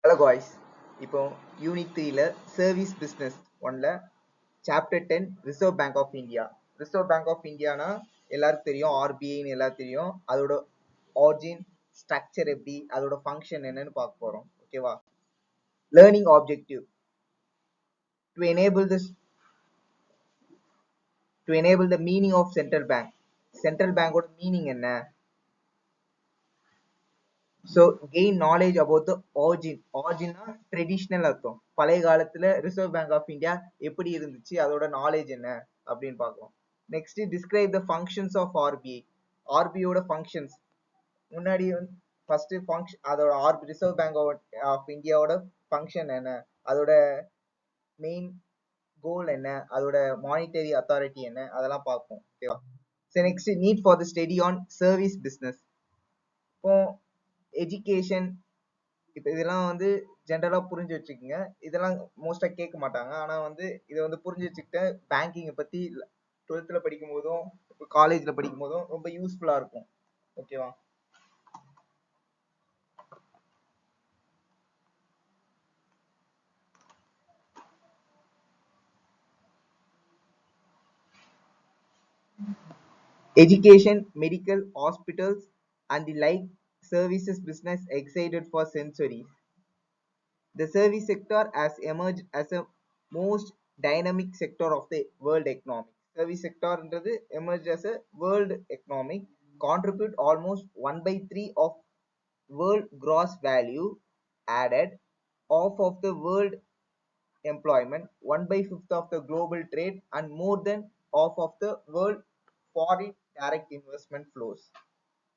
Hello guys, இப்போ unit 3ல service business 1ல chapter 10 reserve bank of India. Reserve bank of இந்தியானா எல்லாருக்கும் தெரியும், ஆர்பிஐன்னு எல்லாருக்கும் தெரியும். அதோட ஆரிஜின் ஸ்ட்ரக்சர் எப்படி, அதோட ஃபங்க்ஷன் என்னன்னு பார்க்க போறோம். ஓகேவா? Learning objective to enable the meaning of central bank. Central பேங்கோட மீனிங் என்ன? So gain knowledge about the ஆரிஜின்னா ட்ரெடிஷ்னல் அர்த்தம். பழைய காலத்துல ரிசர்வ் பேங்க் ஆஃப் இந்தியா எப்படி இருந்துச்சு, அதோட நாலேஜ் என்ன அப்படின்னு பார்க்கலாம். Next describe the functions of RBI. ஆர்பிஐயோட ஃபங்க்ஷன்ஸ் முன்னாடி வந்து ஃபர்ஸ்ட் ஃபங்க்ஷன், அதோட ரிசர்வ் பேங்க் ஆஃப் இந்தியாவோட ஃபங்க்ஷன் என்ன, அதோட மெயின் கோல் என்ன, அதோட மானிட்டரி அத்தாரிட்டி என்ன, அதெல்லாம் பார்ப்போம். ஓகேவா? சரி, next need for the study on service business. இப்போ எஜுகேஷன், இப்போ இதெல்லாம் வந்து ஜென்ரலா புரிஞ்சு வச்சுக்கோங்க. இதெல்லாம் மோஸ்டா கேட்க மாட்டாங்க. ஆனா வந்து இதை வந்து புரிஞ்சு வச்சுக்கிட்ட பேங்கிங்கை பத்தி 12th படிக்கும் போதும் காலேஜ்ல படிக்கும் போதும் ரொம்ப யூஸ்ஃபுல்லா இருக்கும். ஓகேவா? Education, medical, hospitals, and the like services business excited for centuries. The service sector has emerged as a most dynamic sector of the world economy. Service sector emerged as a world economic, contribute almost 1/3 of world gross value added, half of the world employment, 1/5 of the global trade, and more than half of the world foreign direct investment flows.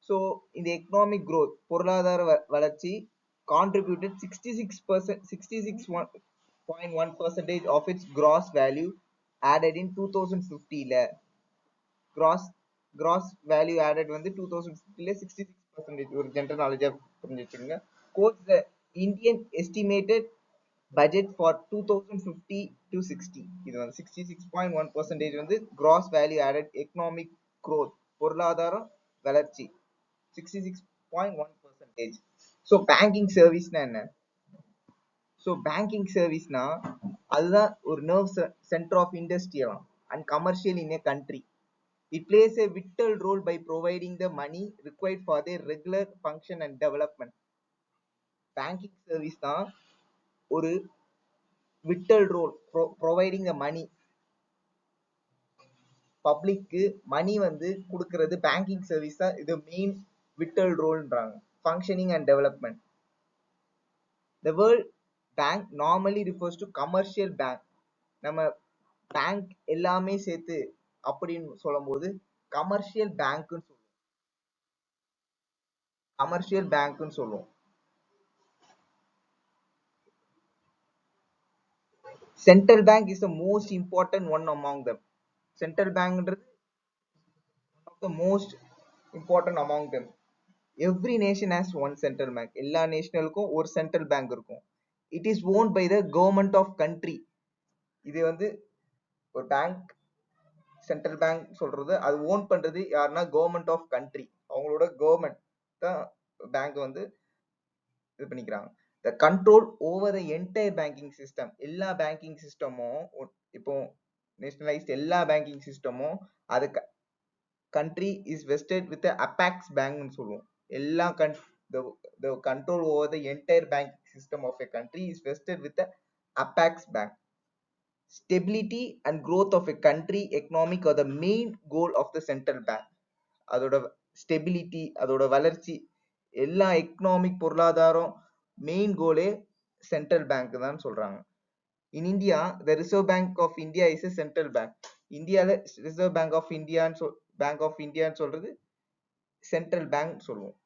So in the economic growth, பொருளாதார வளர்ச்சி contributed 66.1% of its gross value added in 2050ல. gross value added வந்து 2050ல 66% ஒரு general நாலேஜா புரிஞ்சுச்சுங்க. quotes the Indian estimated budget for 2050 to 60. இது வந்து 66.1% வந்து gross value added economic growth, பொருளாதார வளர்ச்சி 66.1%. So banking சர்வீஸ்னா என்ன? ஸோ பேங்கிங் சர்வீஸ்னா அதுதான் ஒரு nerve centre of industrial and commercial in a country. It plays a vital role by providing the money required for their regular function and development. Banking service தான் ஒரு vital role, providing the money. பப்ளிக்கு money வந்து கொடுக்கறது banking service தான். இது main vital ரோல்ன்றாங்க. Functioning and development. The word bank normally refers to commercial bank. நம்ம bank எல்லாமே சேர்த்து அப்படின்னு சொல்லும் போது கமர்ஷியல் பேங்க்னு சொல்லுவோம். கமர்ஷியல் பேங்க்னு சொல்லுவோம். Central bank is the most important one among them. Central bank one of the most important among them. Every nation has one central bank. எல்லா நேஷனலுக்கும் ஒரு சென்ட்ரல் பேங்க் இருக்கும். It is owned by the government of country. இது வந்து ஒரு bank, central bank சொல்றது, அது own பண்றது யாருன்னா கவர்மெண்ட் ஆஃப் கண்ட்ரி. அவங்களோட கவர்மெண்ட் தான் பேங்க் வந்து இது பண்ணிக்கிறாங்க. The control over the entire banking system. எல்லா பேங்கிங் சிஸ்டமும் இப்போ நேஷனலைஸ்ட் எல்லா பேங்கிங் சிஸ்டமும் அது country is vested with apex பேங்க்னு சொல்லுவோம். எல்லா the control over the entire banking system of a country is vested with the apex bank. Stability and growth of a country economic are the main goal of the central bank. அதோட stability, அதோட வளர்ச்சி, எல்லா economic பொருளாதாரம் main கோலே central bank தான் சொல்றாங்க. In India the reserve bank of India is a central bank. இந்தியால reserve bank of இந்தியான்னு சொல்றது சென்ட்ரல் பேங்க் சொல்லுவோம்.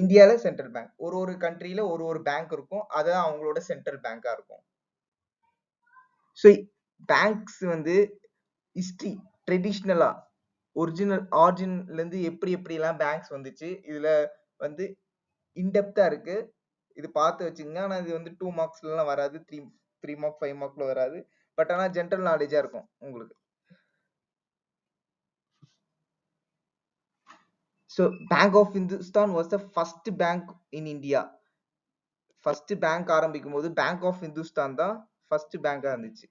இந்தியால சென்ட்ரல் பேங்க், ஒரு ஒரு கண்ட்ரியில ஒரு ஒரு பேங்க் இருக்கும், அதான் அவங்களோட சென்ட்ரல் பேங்கா இருக்கும். ஸோ பேங்க்ஸ் வந்து ஹிஸ்டரி ட்ரெடிஷ்னலா ஆரிஜின்ல இருந்து எப்படி எல்லாம் பேங்க்ஸ் வந்துச்சு, இதுல வந்து இன்டெப்தா இருக்கு. இது பார்த்து வச்சுங்க. ஆனா இது வந்து 2 மார்க்ஸ்ல எல்லாம் வராது, 3 மார்க் 5 மார்க்ல வராது. பட் ஆனா ஜென்ரல் நாலேஜா இருக்கும் உங்களுக்கு. So Bank of Hindustan was the first bank in India. First bank ஆரம்பிக்கும் போது பேங்க் ஆஃப் இந்துஸ்தான் தான் ஃபர்ஸ்ட் பேங்கா இருந்துச்சு.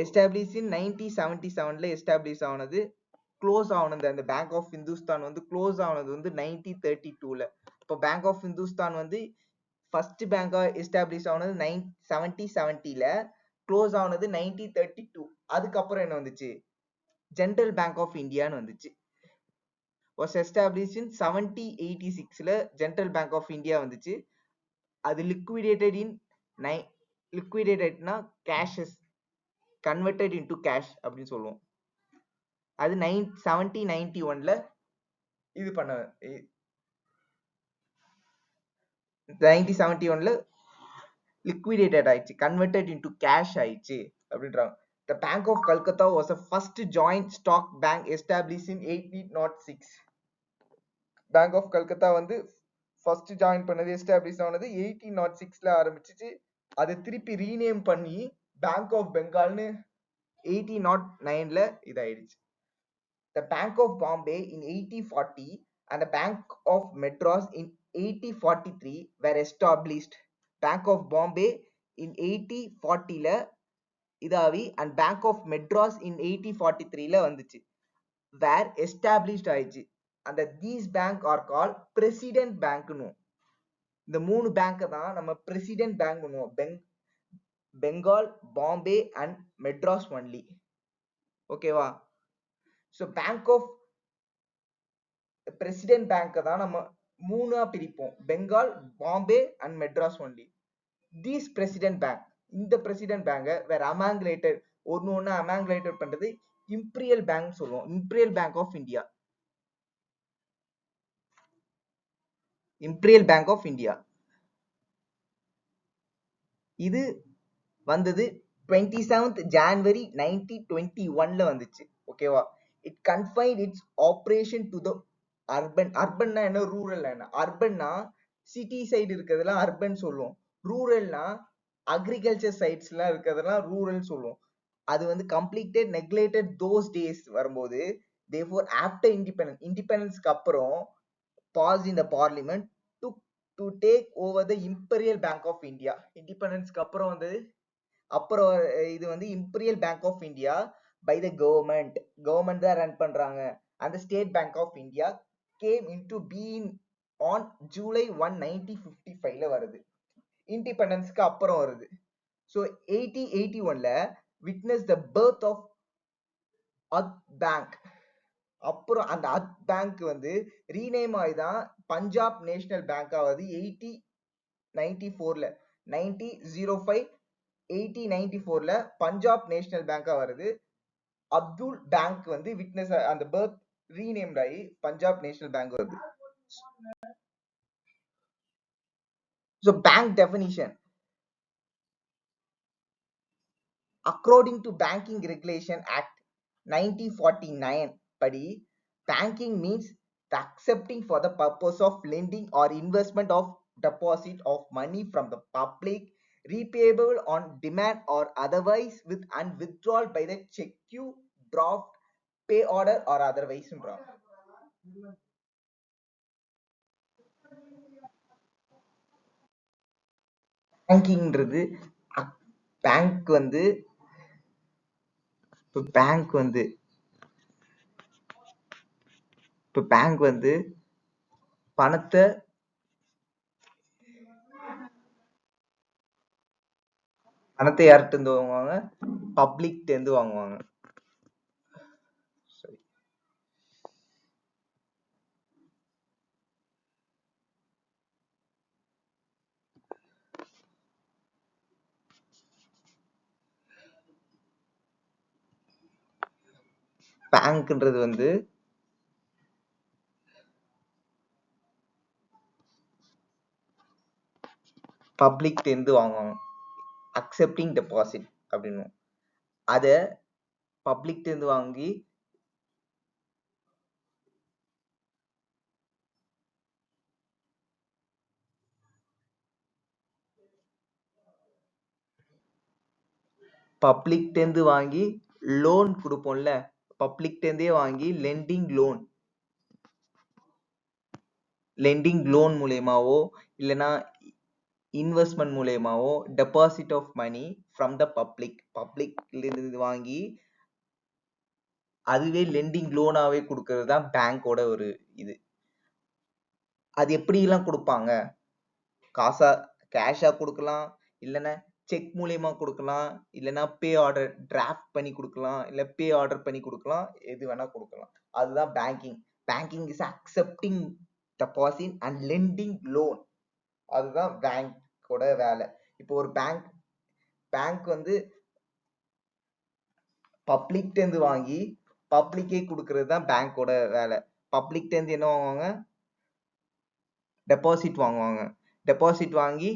எஸ்டாப்ளிஷ் இன் 1977ல எஸ்டாப்ளிஷ் ஆனது. க்ளோஸ் ஆனது அந்த பேங்க் ஆஃப் இந்துஸ்தான் வந்து க்ளோஸ் ஆனது வந்து 1932ல. இப்போ பேங்க் ஆஃப் இந்துஸ்தான் வந்து ஃபர்ஸ்ட் பேங்கா எஸ்டாப்ளிஷ் ஆனது 1770ல, க்ளோஸ் ஆனது 1932. அதுக்கப்புறம் என்ன வந்துச்சு? ஜென்ரல் பேங்க் ஆஃப் இந்தியான்னு வந்துச்சு. வாஸ் எஸ்டாப்ளிஷ் இன் 1786ல ஜென்ரல் பேங்க் ஆஃப் இந்தியா வந்துச்சு. அது லிக்விடேட்டட் இன் லிக்விடேட்டட்னா கேஷஸ் கன்வெர்டட் இன்டு கேஷ் அப்படின்னு சொல்லுவோம். அது 1791ல இது பண்ண 1971ல லிக்விடேட்டட் ஆயிடுச்சு, கன்வெர்டட் இன்டு கேஷ் ஆயிடுச்சு அப்படின்றாங்க. The Bank of Calcutta was the first joint stock bank established in 1806. Bank of Calcutta வந்து ஃபர்ஸ்ட் ஜாயின் பண்ணது எஸ்டாப்ளிஷ் ஆனது 1806ல ஆரம்பிச்சிச்சு. அதை திருப்பி ரீநேம் பண்ணி பேங்க் ஆஃப் பெங்கால்னு 1809ல இதாயிடுச்சு. The Bank of Bombay in 1840 and the Bank of Madras in 1843 were established. Bank of Bombay in 1840ல இதாவி and Bank of Madras in 1843ல வந்துச்சு. were established ஆயிடுச்சு. அந்த these bank are called president bankனு. இந்த மூணு bank தான் நம்ம president bank பண்ணுவோம். Bengal, Bombay and Madras only. ஓகேவா? So bank of president bank தான் நம்ம மூணா பிரிப்போம். Bengal, Bombay and Madras only. These president bank, இந்த பிரசிடென்ட் பேங்கை வேற அமாங்குலேட்டட் ஒன்னு அமாங்குலேட்டட் பண்றது இம்பீரியல் பேங்க் சொல்லுவோம். Imperial bank of India. Imperial bank of India இது வந்தது 27th January 1921ல வந்துச்சு. ஓகேவா? It confined its operation to the urban. அர்பன்னா என்ன, ரூரல் என்ன? அர்பன்னா சிட்டி சைடு இருக்கிறதெல்லாம் அர்பன் சொல்லுவோம். ரூரல்னா அக்ரிகல்ச்சர் சைட்ஸ்லாம் இருக்கிறதெல்லாம் ரூரல் சொல்லுவோம். அது வந்து கம்ப்ளீட்டட் நெக்லேட்டட் தோஸ் டேஸ் வரும்போது, therefore after இண்டிபெண்டன்ஸ்க்கு அப்புறம் pass in the parliament to take over the imperial bank of India. இண்டிபெண்டன்ஸ்க்கு அப்புறம் வந்து இது வந்து imperial bank of India by the government தான் ரன் பண்றாங்க. அந்த state bank of India came into being on July 1, 1955ல வருது. இண்டிபெண்டன்ஸ்க்கு அப்புறம் வருது. ஸோ 1881ல witness the birth of that bank. அப்புறம் அந்த அத் பேங்க் வந்து ரீநேம் ஆகி தான் பஞ்சாப் நேஷனல் பேங்க் ஆகுது 1894ல. 1894ல பஞ்சாப் நேஷனல் பேங்கா வருது. அப்துல் பேங்க் வந்து விட்னஸ் அந்த பர்த் ரீநேம்ட் ஆகி பஞ்சாப் நேஷனல் பேங்க் வருது. So bank definition. According to Banking Regulation Act 1949 படி banking means the accepting for the purpose of lending or investment of deposit of money from the public, repayable on demand or otherwise with and withdrawal by the check, draft, pay order or otherwise. பேங்கிங்ன்றது bank வந்து இப்போ bank வந்து பணத்தை யார்கிட்ட இருந்து வாங்குவாங்க? Public இருந்து வாங்குவாங்க. பேங்க்ன்றது வந்து பப்ளிக் இருந்து வாங்குவாங்க. அக்செப்டிங் டெபாசிட் அப்படின்னு அத பப்ளிக் இருந்து வாங்கி பப்ளிக் இருந்து வாங்கி லோன் கொடுப்போம்ல, பப்ளிக் இருந்தே வாங்கி லெண்டிங் லோன். லெண்டிங் லோன் மூலியமாவோ இல்லைன்னா இன்வெஸ்ட்மெண்ட் மூலியமாவோ deposit of money from the பப்ளிக்ல இருந்து வாங்கி அதுவே லெண்டிங் லோனாவே கொடுக்கறது தான் பேங்கோட ஒரு இது. அது எப்படிலாம் கொடுப்பாங்க? காசா கேஷா கொடுக்கலாம், இல்லைன்னா செக் மூலியமா கொடுக்கலாம், இல்லைன்னா பே ஆர்டர் டிராஃப்ட் பண்ணி கொடுக்கலாம், இல்ல பே ஆர்டர் பண்ணி கொடுக்கலாம், எது வேணா கொடுக்கலாம். அதுதான் banking. Banking is accepting deposit and lending loan. அதுதான் பேங்கோட வேலை. இப்போ ஒரு பேங்க் வந்து பப்ளிக்ட இருந்து வாங்கி பப்ளிக்கே கொடுக்கறது தான் பேங்கோட வேலை. பப்ளிக்ட இருந்து என்ன வாங்குவாங்க? டெபாசிட் வாங்குவாங்க. டெபாசிட் வாங்கி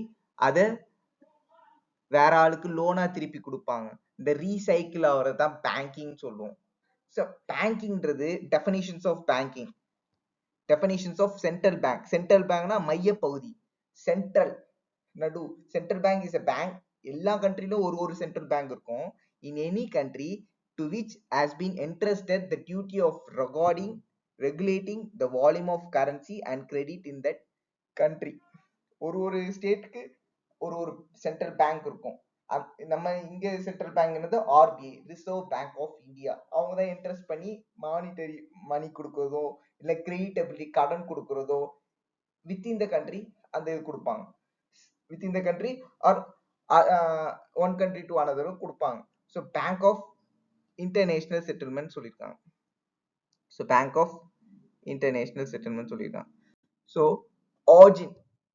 அதை வேற ஆளுக்கு லோனா திருப்பி கொடுப்பாங்க. இந்த ரீசைக்கிள் ஆகிறது தான் பேங்கிங் சொல்லுவோம். ஸோ பேங்கிங்ன்றது definitions of banking. Definitions of central bank. Central பேங்க்னா மைய பகுதி. சென்ட்ரல் நடு. Central bank is a bank. எல்லா கண்ட்ரிலும் ஒரு சென்ட்ரல் பேங்க் இருக்கும். In any country to which has been entrusted the duty of regulating the volume of currency and credit in that country. ஒரு ஸ்டேட்டுக்கு ஒரு சென்ட்ரல் பேங்க் இருக்கும். நம்ம இங்க சென்ட்ரல் பேங்க் என்னது? RBI, reserve bank of India. அவங்க தான் இன்ட்ரெஸ்ட் பண்ணி மானிட்டரி மணி கொடுக்கறதோ இல்ல கிரெடிட்டபிலிட்டி கடன் கொடுக்கறதோ வித்தின் த கண்ட்ரி அந்த இது கொடுப்பாங்க. Within the country or one country to அனதரும் கொடுப்பாங்க. So bank of international settlement சொல்லியிருக்காங்க. So bank of international settlement சொல்லியிருக்காங்க. ஸோ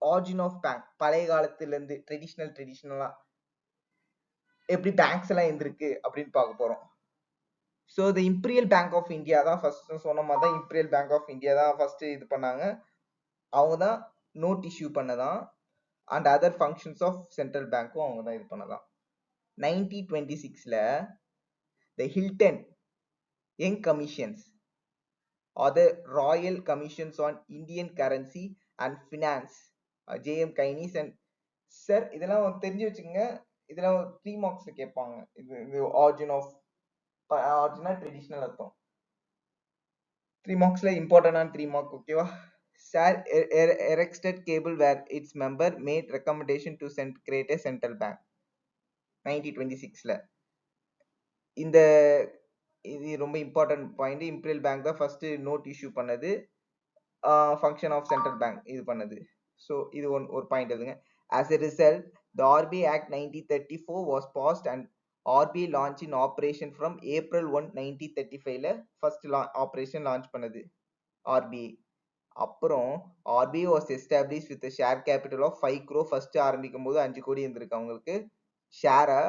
ஆரிஜின் ஆஃப் பேங்க் பழைய காலத்துல இருந்து ட்ரெடிஷனலா எப்படி பேங்க்ஸ் எல்லாம் இருந்திருக்கு அப்படின்னு பார்க்க போறோம். So the imperial bank of India தான் ஃபர்ஸ்ட் சொன்ன மாதிரி தான். இம்பீரியல் பேங்க் ஆஃப் இந்தியா தான் ஃபர்ஸ்ட் இது பண்ணாங்க. அவங்க தான் நோட் இஷ்யூ பண்ணதான். And other functions of central பேங்க்கும் அவங்க தான் இது பண்ணதான். 1926ல the Hilton Young commissions or the royal commissions on Indian currency and finance, J M Keynes and sir இதெல்லாம் தெரிஞ்சு வச்சுக்கோங்க. இதெல்லாம் 3 மார்க்ஸ்ல கேட்பாங்க. இது ஆரிஜினா ட்ரெடிஷனல் அர்த்தம். 3 மார்க்ஸ்ல இம்பார்ட்டன்டான 3 மார்க். ஓகேவா? Sir erected cable where its member made recommendation to create a central bank. 1926ல இந்த இது ரொம்ப இம்பார்ட்டன்ட் பாயிண்ட். இம்பீரியல் பேங்க் தான் ஃபர்ஸ்ட் நோட் இஷ்யூ பண்ணது. ஃபங்க்ஷன் ஆஃப் சென்ட்ரல் பேங்க் இது பண்ணது. ஸோ இது ஒரு பாயிண்ட் எதுங்க. As a result, the RBI Act 1934 was passed and RBI launched in operation from April 1, 1935ல ஃபர்ஸ்ட் ஆபரேஷன் லான்ச் பண்ணது RBI. அப்புறம் RBI was established with a share capital of 5 crore. First ஆரம்பிக்கும் போது 5 கோடி இருந்திருக்கு அவங்களுக்கு. ஷேரை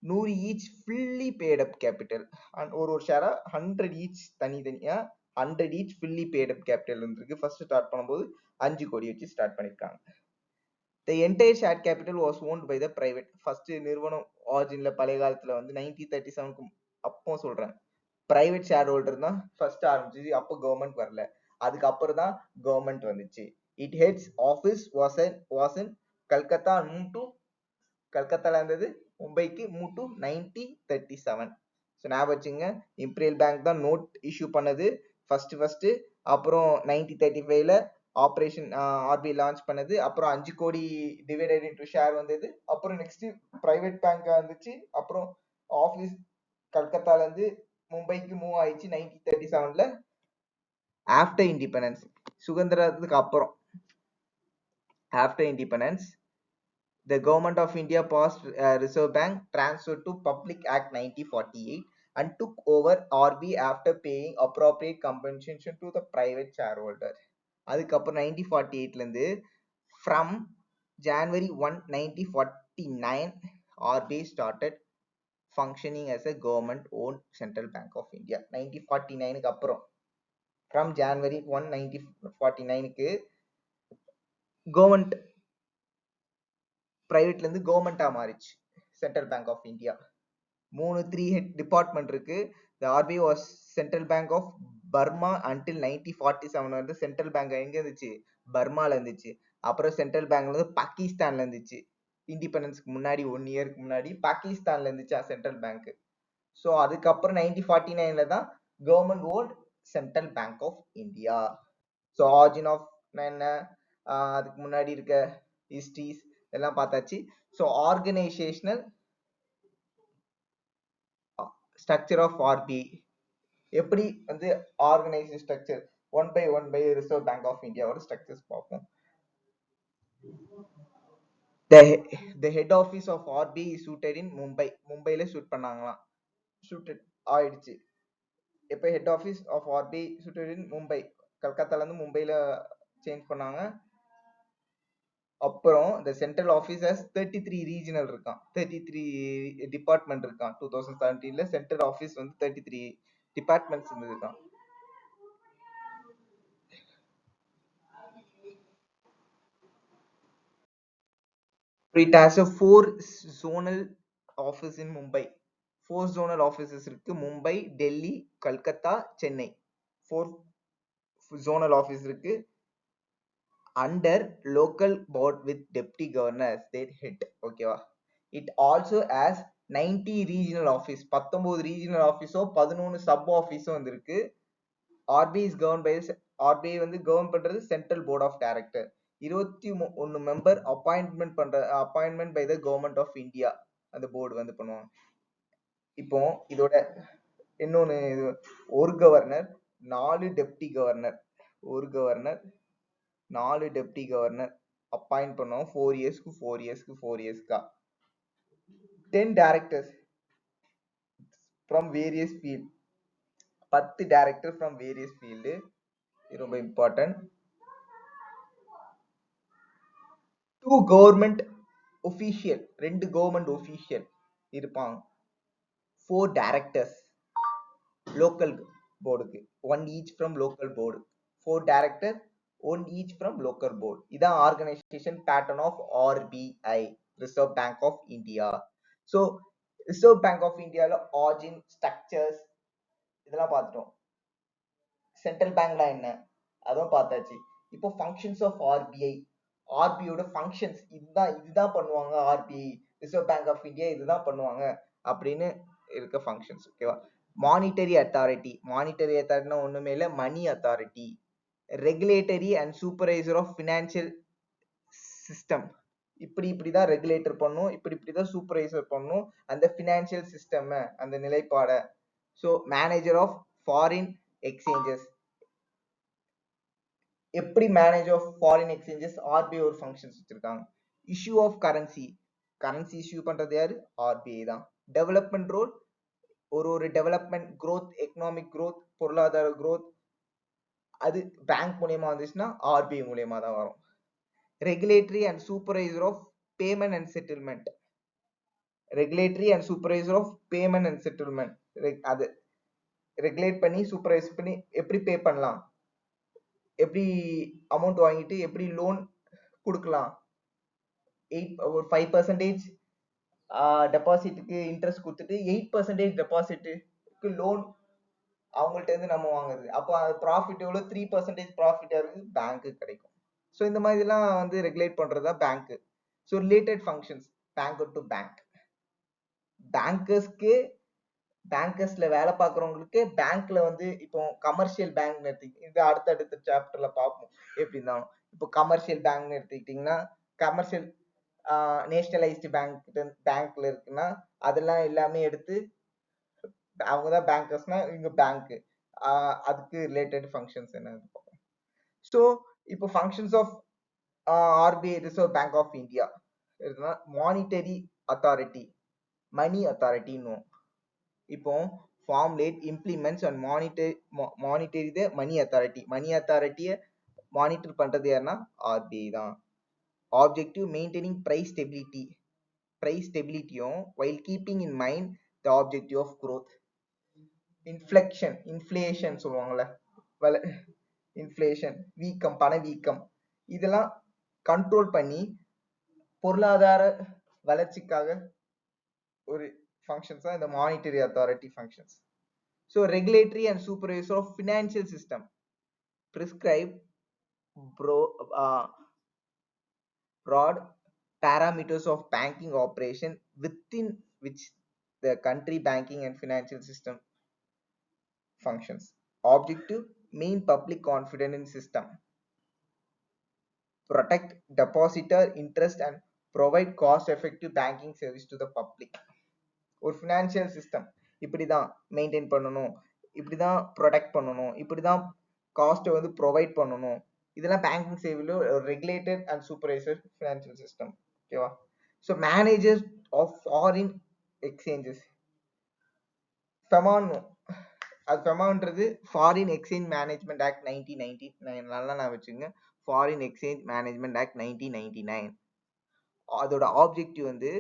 100 ஈச் ஃபுல்லி பேட் அப் capital. ஒரு ஷேரா 100 ஈச் தனித்தனியா 100 ஈச் ஃபுல்லி பேட் அப் கேபிட்டல் இருந்திருக்கு. ஃபர்ஸ்ட் ஸ்டார்ட் பண்ணும்போது 5 கோடி வச்சு ஸ்டார்ட் பண்ணிருக்காங்க. The entire share capital was owned by the private. First நிறுவனம் ஆரிஜின்ல பழைய காலத்துல வந்து 1937க்கு அப்போ சொல்றேன், பிரைவேட் ஷேர் ஹோல்டர் தான் ஃபர்ஸ்ட் ஆரம்பிச்சு. அப்போ கவர்மெண்ட் வரல. அதுக்கப்புறம் தான் கவர்மெண்ட் வந்துச்சு. It heads office was in Calcutta. கல்கத்தால இருந்தது. மும்பைக்கு மூவ் டு 1937. ஸோ ஞாபகம் வச்சுங்க. இம்பீரியல் பேங்க் தான் நோட் இஷ்யூ பண்ணது ஃபர்ஸ்ட். அப்புறம் 1935ல ஆபரேஷன் ஆர்பிஐ லான்ச் பண்ணது. அப்புறம் 5 கோடி டிவைடட் இன்டு ஷேர் வந்தது. அப்புறம் நெக்ஸ்ட் பிரைவேட் பேங்கா இருந்துச்சு. அப்புறம் ஆபீஸ் கல்கத்தால இருந்து மும்பைக்கு மூவ் ஆயிடுச்சு 1937ல. ஆஃப்டர் இண்டிபெண்டன்ஸ், சுதந்திரத்துக்கு அப்புறம் after independence, the government of India passed Reserve Bank transferred to Public Act 1948 and took over RBI after paying appropriate compensation to the private shareholder. அதுக்கப்புறம் 1948ல இருந்து from January 1, 1949 RBI started functioning as a government owned Central Bank of India. 1949க்கு அப்புறம் from January 1, 1949க்கு government பிரைவேட்ல இருந்து கவர்மெண்டா மாறிச்சு central bank of India. 3 head department இருக்கு. The RBI was central bank of Burma until 1947 வந்து central bank எங்க இருந்துச்சு? பர்மால இருந்துச்சு. அப்புறம் சென்ட்ரல் பேங்க் வந்து பாகிஸ்தான்ல இருந்துச்சு. இண்டிபெண்டன்ஸ்க்கு முன்னாடி 1 இயருக்கு முன்னாடி பாகிஸ்தான்ல இருந்துச்சா சென்ட்ரல் பேங்க். ஸோ அதுக்கப்புறம் 1949ல தான் government owned central bank of India. So origin of என்ன அதுக்கு முன்னாடி இருக்க ஹிஸ்டரிஸ் எல்லாம் பார்த்தாச்சு. So organisational structure of RBI எப்படி வந்து organisation structure one by reserve bank of இந்தியாவோட ஸ்ட்ரக்சர்ஸ் பார்ப்போம். the head office of RBI is shooted in மும்பைல ஷூட் பண்ணாங்களாம். ஷூட்டட் ஆயிடுச்சு. எப்ப head office of RBI shooted in Mumbai, கல்கத்தால இருந்து மும்பைல சேஞ்ச் பண்ணாங்க. அப்புறம் the central office has 33 regional இருக்கான், 33 டிபார்ட்மெண்ட் இருக்கான். 2017ல சென்ட்ரல் ஆஃபீஸ் வந்து 33 டிபார்ட்மெண்ட்ஸ் இருந்திருக்கான். It has a 4 zonal office in Mumbai. 4 zonal offices இருக்கு. மும்பை, டெல்லி, கல்கத்தா, சென்னை. 4 zonal office இருக்கு. Under local board with deputy governor as their head. ஓகேவா? It also has 90 regional office. 19 regional office 11 sub office வந்திருக்கு. RBI is governed by RBI வந்து govern பண்றது central board of director. 21 member appointment by the government of India அந்த board வந்து பண்ணுவாங்க. இப்போ இதோட இன்னொன்னு, ஒரு கவர்னர் 4 டெப்டி கவர்னர், ஒரு கவர்னர் 4 டெப்டி கவர்னர் அப்பாயிண்ட் பண்ணுவோம் 4 இயர்ஸ்க்கு 4 இயர்ஸ்க்கு 4 இயர்ஸ்க்கா. 10 directors from various field, 10 director from various field. இது ரொம்ப important. 2 government official, 2 government official இருப்பாங்க. 4 டைரக்டர்ஸ் லோக்கல் போர்டுக்கு, 1 each from local board. 4 director, 1 each from local board. இதான் organisation pattern of RBI, reserve bank of India. So reserve bank of இந்தியால origin, structures இதெல்லாம் பார்த்துட்டோம். Central பேங்க்னா என்ன அதுவும் பார்த்தாச்சு. இப்போ ஃபங்க்ஷன்ஸ் ஆஃப் ஆர்பிஐ, ஆர்பிஐயோட ஃபங்க்ஷன்ஸ் இதுதான் பண்ணுவாங்க. RBI reserve bank of India இதுதான் பண்ணுவாங்க அப்படின்னு இருக்க ஃபங்க்ஷன்ஸ். ஓகேவா? மானிட்டரி அத்தாரிட்டி, மானிட்டரி அத்தாரிட்டினா ஒண்ணுமே இல்லை, money authority. Regulatory and supervisor of financial system, இப்படிதான் ரெகுலேட்டர் பண்ணும், இப்படிதான் சூப்பர்வைசர் பண்ணும் அந்த ஃபினான்சியல் சிஸ்டம், அந்த நிலைப்பாட. So manager of foreign exchanges, எப்படி manage of foreign exchanges RBI ஒரு ஃபங்க்ஷன்ஸ் வச்சிருக்காங்க. Issue of currency, currency issue பண்றது யாரு? ஆர்பிஐ தான். டெவலப்மெண்ட் ரோல், ஒரு டெவலப்மெண்ட் growth, எக்கனாமிக் growth, பொருளாதார growth அது பேங்க் மூலியமா வந்துச்சுன்னா ஆர்பிஐ மூலியமா தான் வரும். Regulatory and supervisor of payment and settlement, regulatory and supervisor of payment and settlement, அது ரெகுலேட் பண்ணி சூப்பர்வைஸ் பண்ணி எப்படி பே பண்ணலாம், எப்படி அமௌண்ட் வாங்கிட்டு எப்படி லோன் கொடுக்கலாம். 5% டெபாசிட்டுக்கு இன்ட்ரெஸ்ட் கொடுத்துட்டு 8% டெபாசிட்டுக்கு லோன் அவங்கள்ட்ட இருந்து நம்ம வாங்குறது. அப்போ அது ப்ராஃபிட் எவ்வளவு? 3% ப்ராஃபிட்டா இருக்கு பேங்க்கு கிடைக்கும். ஸோ இந்த மாதிரிலாம் வந்து ரெகுலேட் பண்றதா bank. So related functions bank to bank. பேங்கர்ஸ்க்கு, பேங்கர்ஸ்ல வேலை பார்க்குறவங்களுக்கு பேங்க்ல வந்து இப்போ கமர்ஷியல் பேங்க் எடுத்துக்கிட்டு, இது அடுத்தடுத்த சாப்டர்ல பார்ப்போம் எப்படி இருந்தாலும். இப்போ கமர்ஷியல் பேங்க் எடுத்துக்கிட்டீங்கன்னா, கமர்ஷியல் நேஷனலைஸ்டு பேங்க்ல இருக்குன்னா அதெல்லாம் எல்லாமே எடுத்து அவங்கதான் பேங்கர்ஸ்னா இவங்க பேங்க், அதுக்கு ரிலேட்டட் ஃபங்க்ஷன்ஸ் என்ன. ஸோ இப்போ functions of RBI reserve bank of India இருக்குன்னா, மானிட்டரி அத்தாரிட்டி, மணி அத்தாரிட்டின்னு. இப்போ formulate, implements and monitor the money authority. Money அத்தாரிட்டியை மானிட்டர் பண்றது யாருன்னா ஆர்பிஐ தான். Objective maintaining price stability, price ஸ்டெபிலிட்டியும் while keeping in mind the objective of growth. Inflation சொல்லுவாங்கல்ல, inflation வீக்கம், பண வீக்கம், இதெல்லாம் கண்ட்ரோல் பண்ணி பொருளாதார வளர்ச்சிக்காக ஒரு ஃபங்க்ஷன்ஸ் தான் இந்த monetary authority functions. So regulatory and supervisor of financial system, prescribe broad parameters of banking operation within which the country banking and financial system functions. Objective, main public confidence in system. protect depositor interest and provide cost effective banking service to the public. ஒரு financial system இப்படிதான் maintain பண்ணணும், இப்படிதான் protect பண்ணணும், இப்படிதான் காஸ்ட்டை வந்து provide பண்ணணும். இதெல்லாம் பேங்கிங் சேவையில் regulated and supervisor financial system. ஓகேவா? So manager of foreign exchanges ஃபெமான். அது ஃபெமான்றது ஃபாரின் எக்ஸ்சேஞ்ச் மேனேஜ்மெண்ட் ஆக்ட் 1999. நல்லா நான் வச்சுங்க, ஃபாரின் எக்ஸ்சேஞ்ச் மேனேஜ்மெண்ட் ஆக்ட் 1999. அதோட ஆப்ஜெக்டிவ் வந்து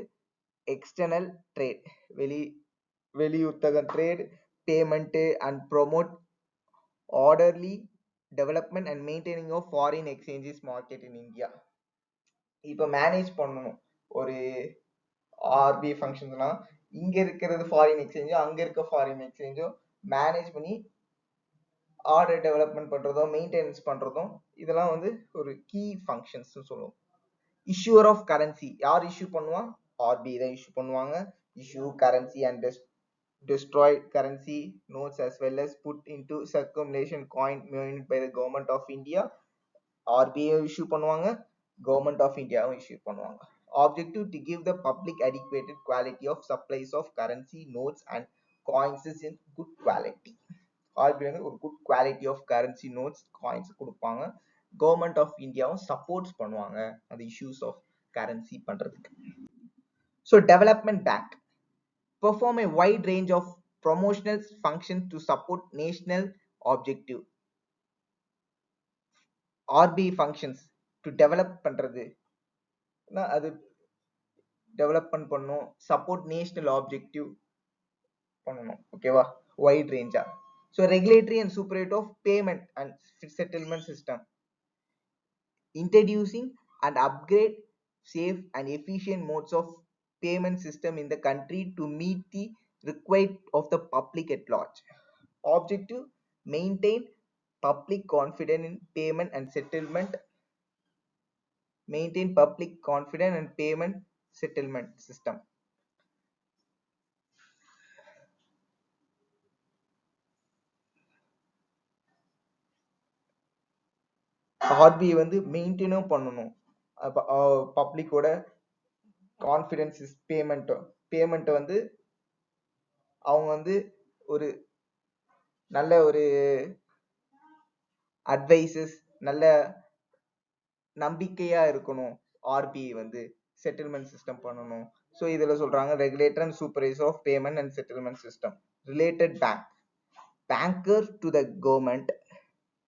எக்ஸ்டர்னல் ட்ரேட், வெளியுறத்தக trade, payment and promote orderly development and maintaining of foreign exchanges market in India. இப்போ மேனேஜ் பண்ணணும் ஒரு ஆர்பிஐ ஃபங்க்ஷன்ஸ்னா, இங்க இருக்கிறது ஃபாரின் எக்ஸ்சேஞ்சோ அங்க இருக்க ஃபாரின் எக்ஸ்சேஞ்சோ மேனேஜ் பண்ணி ஆர்டர் டெவலப்மெண்ட் பண்றதும் மெயின்டெனன்ஸ் பண்றதும் இதெல்லாம் வந்து ஒரு கீ ஃபங்க்ஷன்ஸ் சொல்லுவோம். இஷ்யூர் ஆஃப் கரன்சி யார் இஷ்யூ பண்ணுவா? ஆர்பிஐ தான் இஷ்யூ பண்ணுவாங்க. Issue currency and destroyed currency notes as well as put into circulation coin minted by the government of India. RBI issue பண்ணுவாங்க, government of India issue பண்ணுவாங்க. Objective to give the public adequate quality of supplies of currency notes and coins in good quality. RBI வந்து ஒரு good quality of currency notes coins கொடுப்பாங்க. government of India supports பண்ணுவாங்க அந்த issues of currency பண்றதுக்கு. So development bank perform a wide range of promotional functions to support national objective. RBI functions to develop பண்றது, அது development பண்ணும், support national objective பண்ணணும். ஓகேவா? Wide ரேஞ்சா. So regulatory and supervisor of payment and settlement system, introducing and upgrade safe and efficient modes of payment system in the country to meet the requirement of the public at large. Objective maintain public confidence in payment and settlement, maintain public confidence and payment settlement system. RBI வந்து மெயின்டைனும் பண்ணணும் பப்ளிக்கோட confidence payment வந்து அவங்க வந்து ஒரு நல்ல ஒரு advices, நல்ல நம்பிக்கையா இருக்கணும். ஆர்பிஐ வந்து செட்டில்மெண்ட் சிஸ்டம் பண்ணணும். ஸோ இதுல சொல்றாங்க regulator and supervisor of payment and settlement system. Related bank banker to the government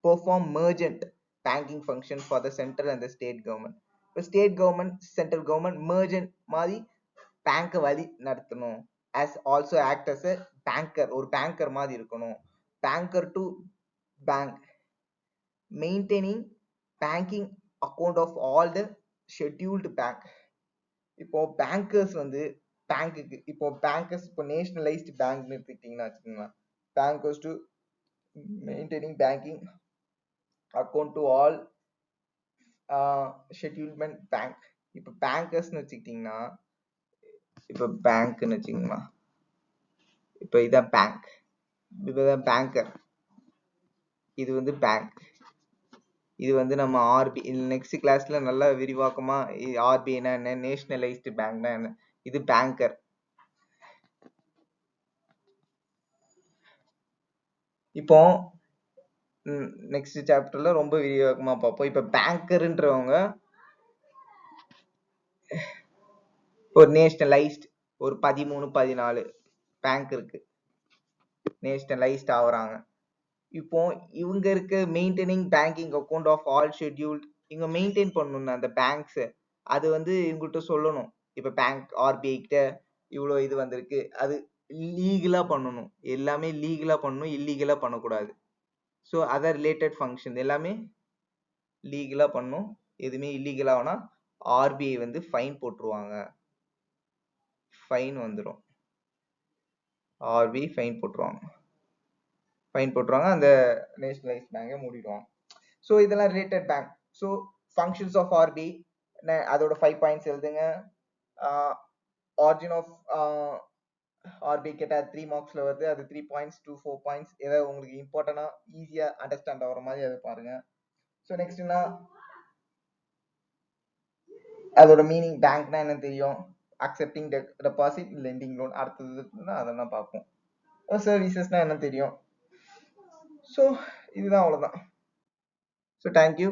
perform mergent banking function for the central and the state government. இப்போ state government central government mergent மாதிரி bank வழி நடத்தணும். as also act as a banker, ஒரு banker மாதிரி இருக்கணும். banker to bank maintaining banking account of all the scheduled bank. இப்போ bankers வந்து பேங்க்குக்கு, இப்போ பேங்கர்ஸ் இப்போ நேஷனலைஸ்டு பேங்க் எடுத்துக்கிட்டீங்கன்னா வச்சுக்கோங்களேன், bankers to maintaining banking account to all scheduled bank. இப்போ பேங்கர்ஸ்னு வச்சுக்கிட்டீங்கன்னா, இப்போ பேங்க்னு வச்சுக்கோங்களா, இப்போ இதான் பேங்க், இதுதான் பேங்கர், இது வந்து பேங்க், இது வந்து நம்ம ஆர்பி நெக்ஸ்ட் கிளாஸ்ல நல்லா விரிவாக்கமா ஆர்பிஐனா என்ன, நேஷனலைஸ்டு பேங்க்னா என்ன, இது பேங்கர். இப்போ நெக்ஸ்ட் சாப்டர்ல ரொம்ப விரிவாக்கமா பார்ப்போம். இப்ப பேங்கர்ன்றவங்க ஒரு நேஷனலைஸ்ட் ஒரு 13-14 பேங்க் இருக்கு, நேஷனலைஸ்ட் ஆகுறாங்க. இப்போ இவங்க இருக்க maintaining banking account of all scheduled, இவங்க மெயின்டைன் பண்ணணும் அந்த பேங்க்ஸ், அது வந்து இவங்ககிட்ட சொல்லணும். இப்ப பேங்க் ஆர்பிஐ கிட்ட இவ்வளவு இது வந்திருக்கு, அது லீகலா பண்ணணும், எல்லாமே லீகலா பண்ணணும், இல்லீகலா பண்ணக்கூடாது. ஸோ அதர் ரிலேட்டட் ஃபங்க்ஷன் எல்லாமே லீகலா பண்ணும், எதுவுமே இல்லீகலானா ஆர்பிஐ வந்து ஃபைன் போட்டுருவாங்க, ஃபைன் வந்துடும், ஆர்பிஐ ஃபைன் போட்டுருவாங்க, அந்த நேஷனலைஸ் பேங்கை மூடிடுவாங்க. ஸோ இதெல்லாம் related bank. So functions of RBI அதோட 5 பாயிண்ட்ஸ் எழுதுங்க. ஆரிஜின் ஆஃப் ஆர்பிஐ கேட்டா 3 மார்க்ஸ்ல வருது, அது 3 பாயிண்ட்ஸ் to 4 பாயிண்ட்ஸ், ஏதாவது உங்களுக்கு இம்பார்ட்டன்டா ஈஸியா அண்டர்ஸ்டாண்ட் ஆகிற மாதிரி அதை பாருங்க. ஸோ நெக்ஸ்ட்னா அதோட மீனிங் பேங்க்னா என்ன தெரியும், அக்செப்டிங் டெபாசிட் லெண்டிங் லோன். அடுத்தது அதெல்லாம் பார்ப்போம். சர்வீசஸ்னா என்ன தெரியும். ஸோ இதுதான், அவ்வளோதான். So thank you.